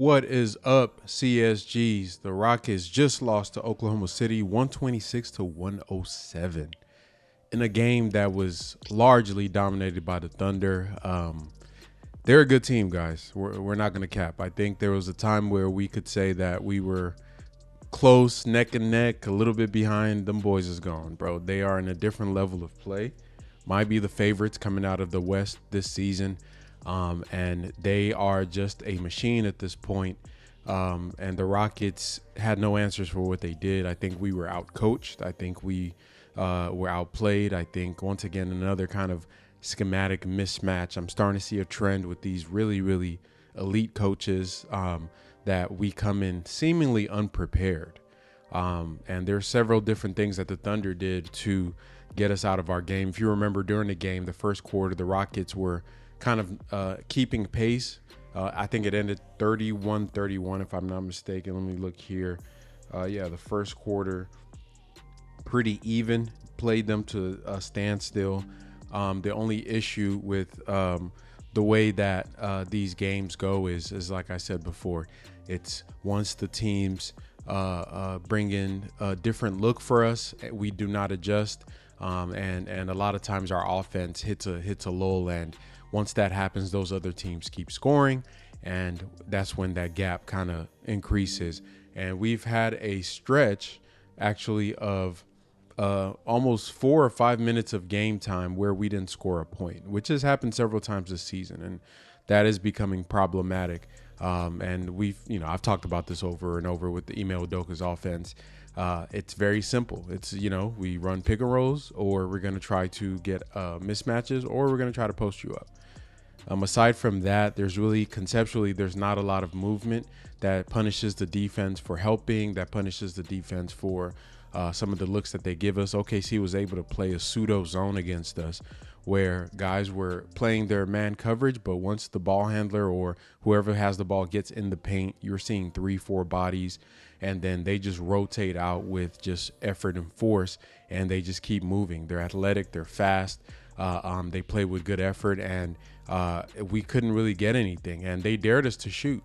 What is up, CSGs? The Rockets just lost to Oklahoma City 126 to 107 in a game that was largely dominated by the Thunder. They're a good team, guys. We're not going to cap. I think there was a time where we could say that we were close, neck and neck, a little bit behind. Them boys is gone, bro. They are in a different level of play. Might be the favorites coming out of the West this season. And they are just a machine at this point. And the Rockets had no answers for what they did. I think we were outcoached. I think we were outplayed. I think, once again, another kind of schematic mismatch. I'm starting to see a trend with these really, really elite coaches that we come in seemingly unprepared. And there are several different things that the Thunder did to get us out of our game. If you remember, during the game, the first quarter, the Rockets were kind of keeping pace. I think it ended 31-31, if I'm not mistaken. Let me look here. The first quarter, pretty even, played them to a standstill. The only issue with the way that these games go is like I said before, it's once the teams bring in a different look for us, we do not adjust. And a lot of times our offense hits a lull, and once that happens, those other teams keep scoring, and that's when that gap kind of increases. And we've had a stretch, actually, of almost 4 or 5 minutes of game time where we didn't score a point, which has happened several times this season, and that is becoming problematic. And I've talked about this over and over with the Ime Udoka's offense. It's very simple. It's, we run pick and rolls, or we're going to try to get mismatches, or we're going to try to post you up. Aside from that, there's not a lot of movement that punishes the defense for helping, that punishes the defense for some of the looks that they give us. OKC was able to play a pseudo zone against us where guys were playing their man coverage, but once the ball handler or whoever has the ball gets in the paint, you're seeing 3-4 bodies, and then they just rotate out with just effort and force, and they just keep moving. They're athletic, they're fast, they play with good effort, and we couldn't really get anything, and they dared us to shoot.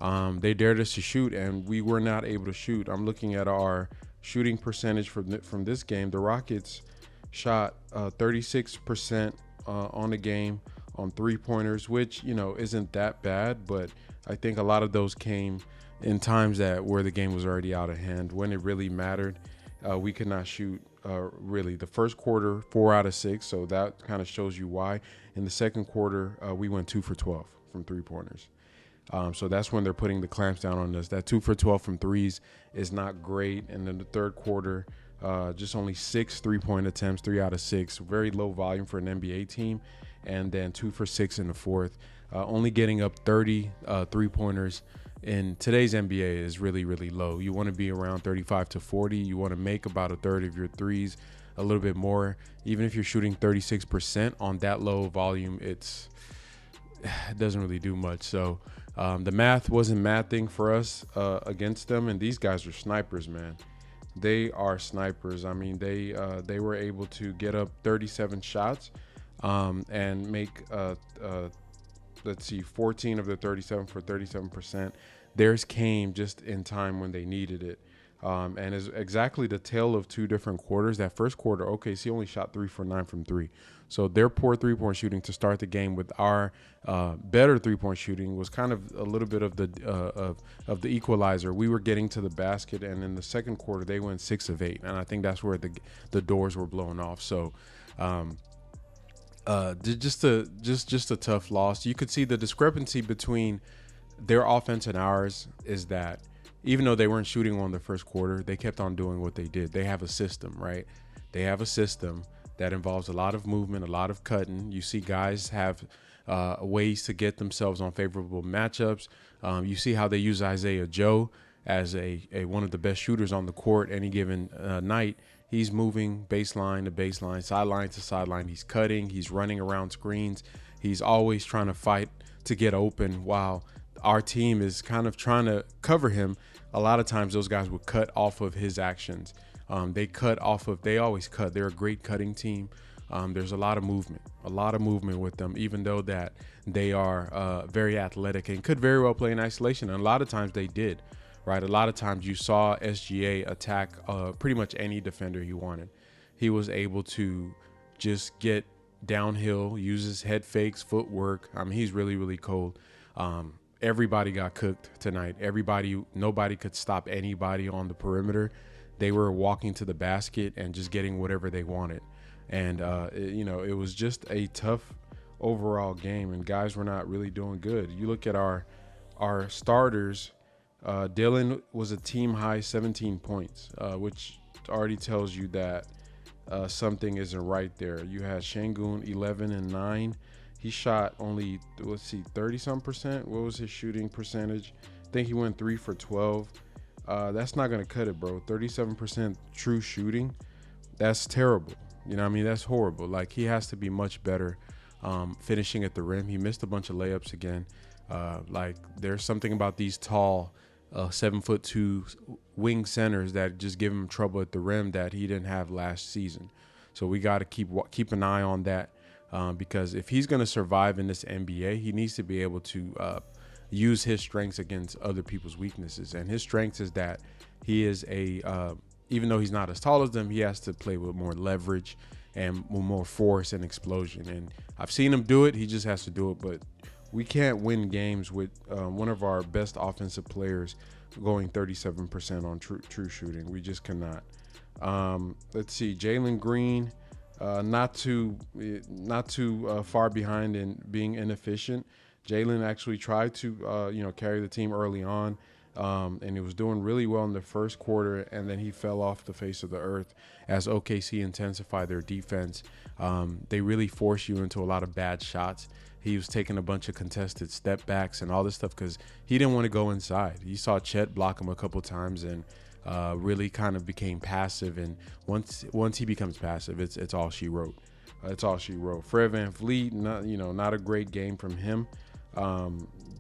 And we were not able to shoot. I'm looking at our shooting percentage from this game. The Rockets shot 36% on the game on three-pointers, which, isn't that bad, but I think a lot of those came in times where the game was already out of hand. When it really mattered, we could not shoot really. The first quarter, 4 out of 6, so that kind of shows you why. In the second quarter, we went 2 for 12 from three-pointers. So that's when they're putting the clamps down on us. That 2 for 12 from threes is not great. And then the third quarter, just only 6 3-point attempts, 3 out of 6. Very low volume for an NBA team. And then 2 for 6 in the fourth. Only getting up 30 three-pointers in today's NBA is really, really low. You want to be around 35 to 40. You want to make about a third of your threes, a little bit more. Even if you're shooting 36% on that low volume, it doesn't really do much. So the math wasn't mathing for us against them, and these guys are snipers, man. They are snipers. I mean, they were able to get up 37 shots and make 14 of the 37 for 37%. Theirs came just in time when they needed it. And is exactly the tale of two different quarters. That first quarter, OKC only shot 3 for 9 from 3. So their poor three-point shooting to start the game with our better three-point shooting was kind of a little bit of the equalizer. We were getting to the basket, and in the second quarter they went 6 of 8, and I think that's where the doors were blown off. So just a tough loss. You could see the discrepancy between their offense and ours is that even though they weren't shooting on the first quarter, they kept on doing what they did. They have a system, right? They have a system that involves a lot of movement, a lot of cutting. You see guys have ways to get themselves on favorable matchups. You see how they use Isaiah Joe as a one of the best shooters on the court any given night. He's moving baseline to baseline, sideline to sideline. He's cutting. He's running around screens. He's always trying to fight to get open while our team is kind of trying to cover him. A lot of times those guys would cut off of his actions. They always cut. They're a great cutting team. There's a lot of movement with them, even though that they are very athletic and could very well play in isolation. And a lot of times they did, right? A lot of times you saw SGA attack pretty much any defender he wanted. He was able to just get downhill, use his head fakes, footwork. I mean, he's really, really cold. Everybody got cooked tonight. Nobody could stop anybody on the perimeter. They were walking to the basket and just getting whatever they wanted. And, it was just a tough overall game, and guys were not really doing good. You look at our starters. Dylan was a team high 17 points, which already tells you that something isn't right there. You had Şengün 11 and 9. He shot only 30-some%. What was his shooting percentage? I think he went 3 for 12. That's not gonna cut it, bro. 37% true shooting. That's terrible. You know what I mean? That's horrible. Like, he has to be much better finishing at the rim. He missed a bunch of layups again. There's something about these tall 7'2" wing centers that just give him trouble at the rim that he didn't have last season. So we got to keep an eye on that because if he's going to survive in this NBA, he needs to be able to use his strengths against other people's weaknesses. And his strengths is that he is even though he's not as tall as them, he has to play with more leverage and with more force and explosion. And I've seen him do it. He just has to do it. But we can't win games with one of our best offensive players going 37% on true shooting. We just cannot. Let's see, Jalen Green, not too far behind in being inefficient. Jalen actually tried to carry the team early on, and he was doing really well in the first quarter, and then he fell off the face of the earth as OKC intensified their defense. They really force you into a lot of bad shots. He was taking a bunch of contested step backs and all this stuff because he didn't want to go inside. He saw Chet block him a couple times and really kind of became passive. And once he becomes passive, it's all she wrote. It's all she wrote. Fred VanVleet, not a great game from him.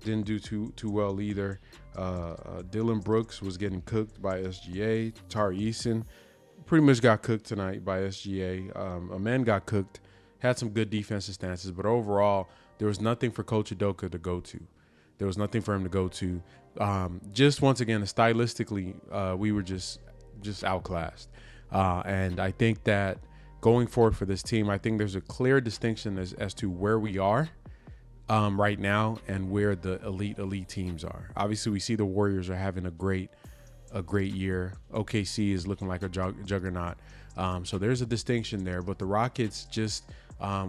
Didn't do too well either. Dylan Brooks was getting cooked by SGA. Tari Eason pretty much got cooked tonight by SGA. Amen got cooked. Had some good defensive stances, but overall, there was nothing for Coach Udoka to go to. There was nothing for him to go to. Just once again, stylistically, we were just outclassed. And I think that going forward for this team, I think there's a clear distinction as to where we are right now and where the elite teams are. Obviously, we see the Warriors are having a great year. OKC is looking like a juggernaut. So there's a distinction there. But the Rockets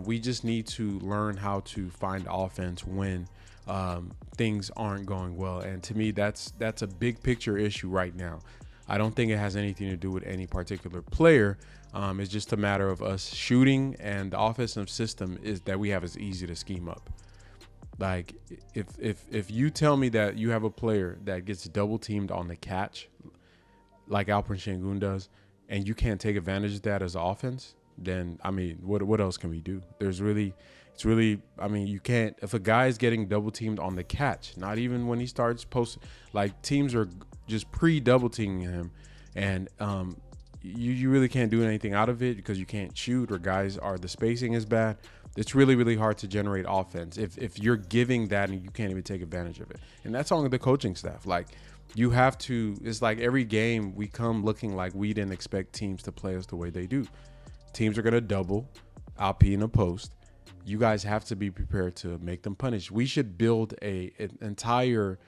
we just need to learn how to find offense when things aren't going well. And to me, that's a big picture issue right now. I don't think it has anything to do with any particular player. It's just a matter of us shooting, and the offensive system is that we have is easy to scheme up. Like if you tell me that you have a player that gets double teamed on the catch, like Alperen Şengün does, and you can't take advantage of that as offense, then I mean, what else can we do? You can't. If a guy is getting double teamed on the catch, not even when he starts posting, like teams are just double teaming him, and you really can't do anything out of it because you can't shoot, or the spacing is bad. It's really, really hard to generate offense if you're giving that and you can't even take advantage of it. And that's on the coaching staff. Like, you have to. It's like every game we come looking like we didn't expect teams to play us the way they do. Teams are going to double, LP in a post. You guys have to be prepared to make them punish. We should build an entire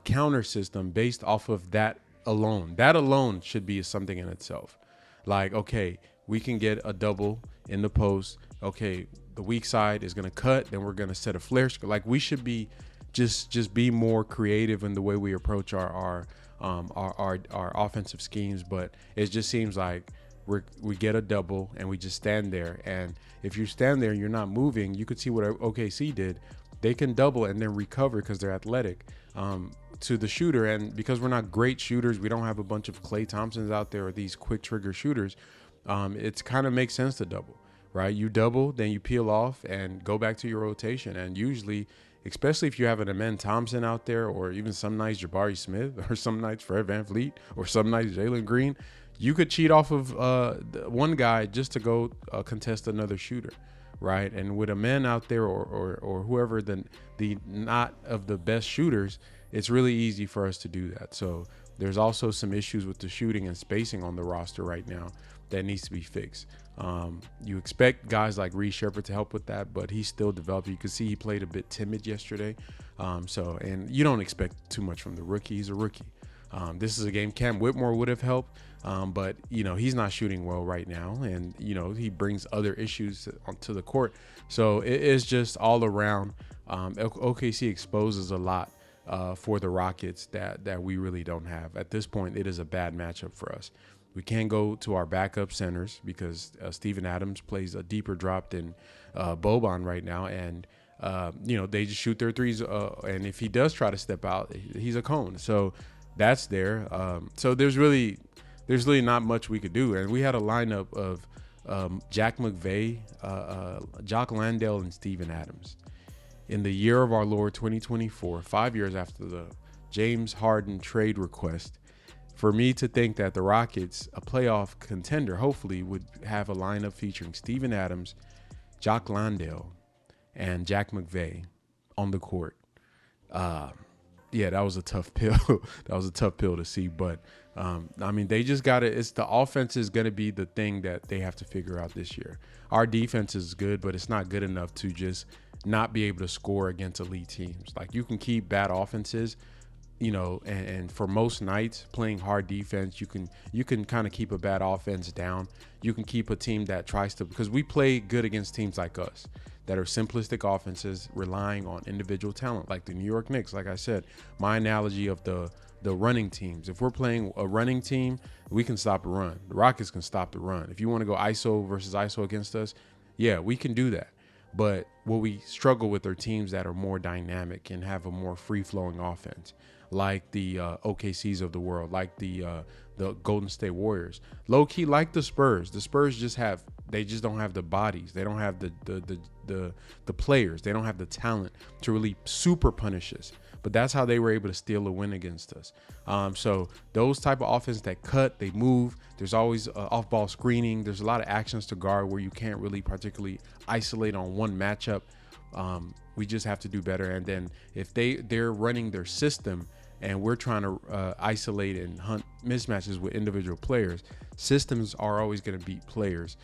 counter system based off of that alone. That alone should be something in itself. Like, okay, we can get a double in the post. Okay, the weak side is going to cut. Then we're going to set a flare. Like, we should be just be more creative in the way we approach our offensive schemes. But it just seems like we get a double and we just stand there. And if you stand there and you're not moving, you could see what OKC did. They can double and then recover because they're athletic to the shooter. And because we're not great shooters, we don't have a bunch of Klay Thompsons out there or these quick trigger shooters. It's kind of makes sense to double, right? You double, then you peel off and go back to your rotation. And usually, especially if you have an Amen Thompson out there, or even some nights Jabari Smith, or some nights Fred VanVleet, or some nights Jalen Green, You could cheat off of one guy just to go contest another shooter, right? And with a man out there or whoever the not of the best shooters, it's really easy for us to do that. So there's also some issues with the shooting and spacing on the roster right now that needs to be fixed. You expect guys like Reed Shepherd to help with that, but he's still developing. You can see he played a bit timid yesterday. And you don't expect too much from the rookie. He's a rookie. This is a game Cam Whitmore would have helped, but he's not shooting well right now, and he brings other issues onto the court. So it is just all around. OKC exposes a lot for the Rockets that we really don't have at this point. It is a bad matchup for us. We can't go to our backup centers because Steven Adams plays a deeper drop than Boban right now, and they just shoot their threes. And if he does try to step out, he's a cone. So that's there. So there's really not much we could do. And we had a lineup of Jack McVay, Jock Landale, and Steven Adams. In the year of our Lord 2024, 5 years after the James Harden trade request, for me to think that the Rockets, a playoff contender, hopefully would have a lineup featuring Steven Adams, Jock Landale, and Jack McVay on the court. Yeah, that was a tough pill. That was a tough pill to see. But, they just got to – the offense is going to be the thing that they have to figure out this year. Our defense is good, but it's not good enough to just not be able to score against elite teams. Like, you can keep bad offenses, and for most nights playing hard defense, you can kind of keep a bad offense down. You can keep a team that tries to – because we play good against teams like us that are simplistic offenses relying on individual talent, like the New York Knicks. Like I said, my analogy of the running teams. If we're playing a running team, we can stop a run. The Rockets can stop the run. If you want to go ISO versus ISO against us, yeah, we can do that. But what we struggle with are teams that are more dynamic and have a more free-flowing offense, like the OKCs of the world, like the Golden State Warriors. Low-key, like the Spurs. The Spurs just don't have the bodies. They don't have the players. They don't have the talent to really super punish us. But that's how they were able to steal a win against us. So those type of offense that cut, they move. There's always off-ball screening. There's a lot of actions to guard where you can't really particularly isolate on one matchup. We just have to do better. And then if they're running their system and we're trying to isolate and hunt mismatches with individual players, systems are always going to beat players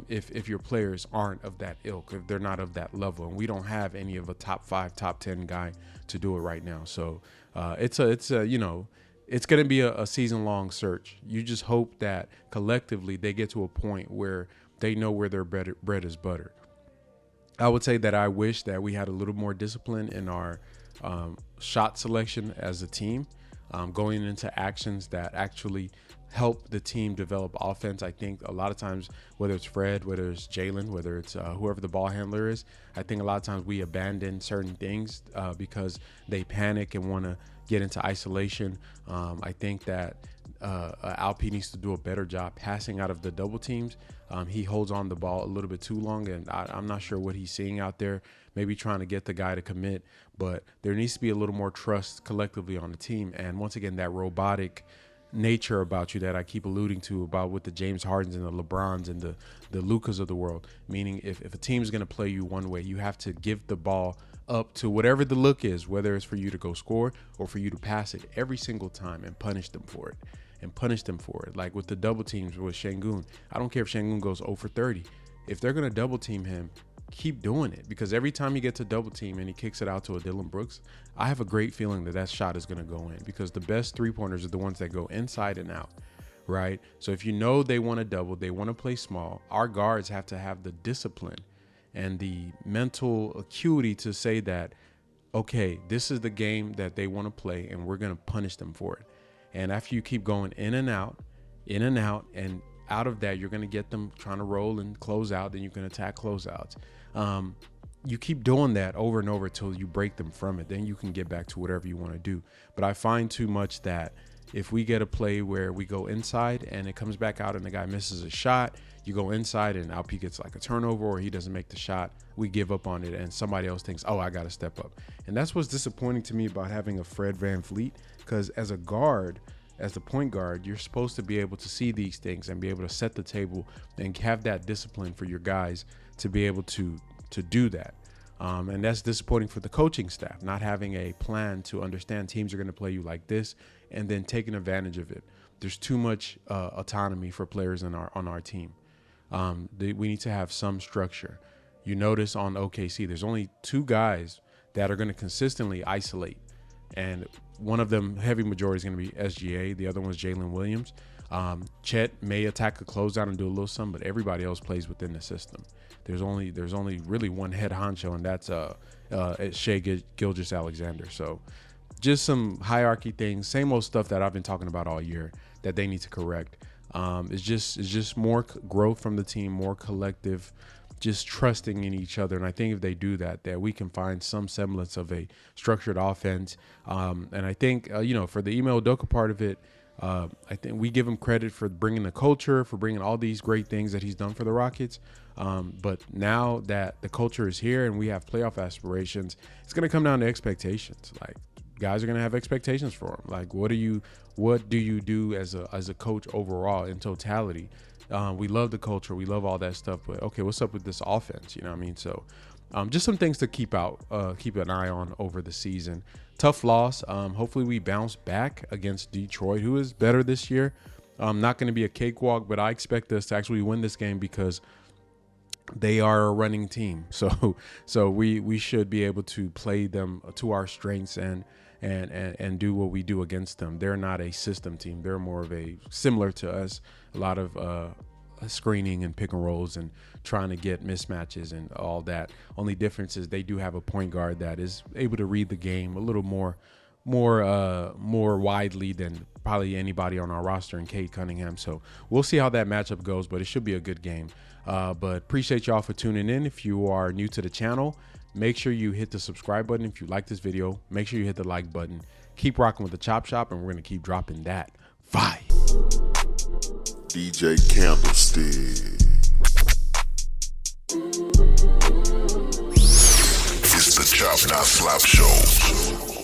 if your players aren't of that ilk, if they're not of that level. And we don't have any of a top 5, top 10 guy to do it right now. So it's going to be a season-long search. You just hope that collectively they get to a point where they know where their bread is buttered. I would say that I wish that we had a little more discipline in our shot selection as a team, going into actions that actually help the team develop offense. I think a lot of times, whether it's Fred, whether it's Jalen, whether it's whoever the ball handler is, I think a lot of times we abandon certain things because they panic and want to get into isolation. I think that Alp needs to do a better job passing out of the double teams. He holds on the ball a little bit too long, and I'm not sure what he's seeing out there, maybe trying to get the guy to commit, but there needs to be a little more trust collectively on the team. And once again, that robotic nature about you that I keep alluding to about with the James Hardens and the LeBrons and the Lukas of the world, meaning if a team is going to play you one way, you have to give the ball up to whatever the look is, whether it's for you to go score or for you to pass it every single time and punish them for it. Like with the double teams with Şengün, I don't care if Şengün goes 0 for 30. If they're going to double team him, keep doing it, because every time he gets a double team and he kicks it out to a Dylan Brooks, I have a great feeling that shot is going to go in, because the best three-pointers are the ones that go inside and out, right? So if they want to double, they want to play small, our guards have to have the discipline and the mental acuity to say that, okay, this is the game that they want to play and we're going to punish them for it. And after you keep going in and out, and out of that, you're going to get them trying to roll and close out. Then you can attack closeouts. You keep doing that over and over until you break them from it. Then you can get back to whatever you want to do. But I find too much that if we get a play where we go inside and it comes back out and the guy misses a shot, you go inside and Alp gets like a turnover or he doesn't make the shot, we give up on it and somebody else thinks, oh, I got to step up. And that's what's disappointing to me about having a Fred VanVleet, because as a guard, as the point guard, you're supposed to be able to see these things and be able to set the table and have that discipline for your guys to be able to do that. And that's disappointing for the coaching staff, not having a plan to understand teams are going to play you like this and then taking advantage of it. There's too much autonomy for players on our team. We need to have some structure. You notice on OKC, there's only 2 guys that are going to consistently isolate. And one of them, heavy majority, is going to be SGA. The other one's Jalen Williams. Chet may attack a closeout and do a little something, but everybody else plays within the system. There's only really one head honcho, and that's Shai Gilgeous-Alexander. So just some hierarchy things, same old stuff that I've been talking about all year that they need to correct. It's just more growth from the team, more collective, just trusting in each other. And I think if they do that, that we can find some semblance of a structured offense. And I think, for the Ime Udoka part of it, I think we give him credit for bringing the culture, for bringing all these great things that he's done for the Rockets. But now that the culture is here and we have playoff aspirations, it's going to come down to expectations. Like, guys are going to have expectations for him. Like, what do you do as a coach overall in totality? We love the culture. We love all that stuff. But, okay, what's up with this offense? You know what I mean? So just some things to keep an eye on over the season. Tough loss. Hopefully we bounce back against Detroit, who is better this year. Not going to be a cakewalk, but I expect us to actually win this game because they are a running team. So we should be able to play them to our strengths and do what we do against them. They're not a system team. They're more of similar to us, a lot of screening and pick and rolls and trying to get mismatches and all that. Only difference is they do have a point guard that is able to read the game a little more widely than probably anybody on our roster in Cade Cunningham. So we'll see how that matchup goes, but it should be a good game. But appreciate y'all for tuning in. If you are new to the channel, make sure you hit the subscribe button. If you like this video, make sure you hit the like button. Keep rocking with the Chop Shop, and we're going to keep dropping that fire. DJ Candlestick. It's the Chop Not Slap Show.